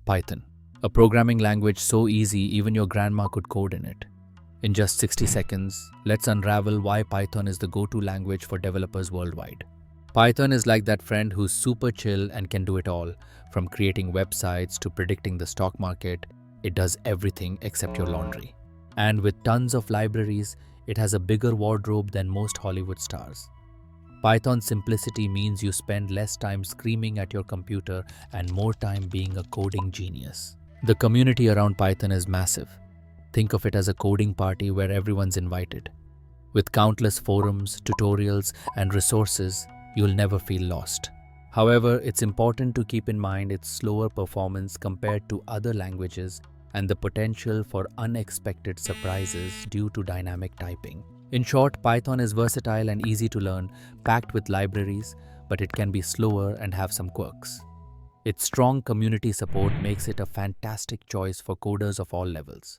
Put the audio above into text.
Python, a programming language so easy even your grandma could code in it. In just 60 seconds, let's unravel why Python is the go-to language for developers worldwide. Python is like that friend who's super chill and can do it all, from creating websites to predicting the stock market. It does everything except your laundry. And with tons of libraries, it has a bigger wardrobe than most Hollywood stars. Python's simplicity means you spend less time screaming at your computer and more time being a coding genius. The community around Python is massive. Think of it as a coding party where everyone's invited. With countless forums, tutorials, and resources, you'll never feel lost. However, it's important to keep in mind its slower performance compared to other languages and the potential for unexpected surprises due to dynamic typing. In short, Python is versatile and easy to learn, packed with libraries, but it can be slower and have some quirks. Its strong community support makes it a fantastic choice for coders of all levels.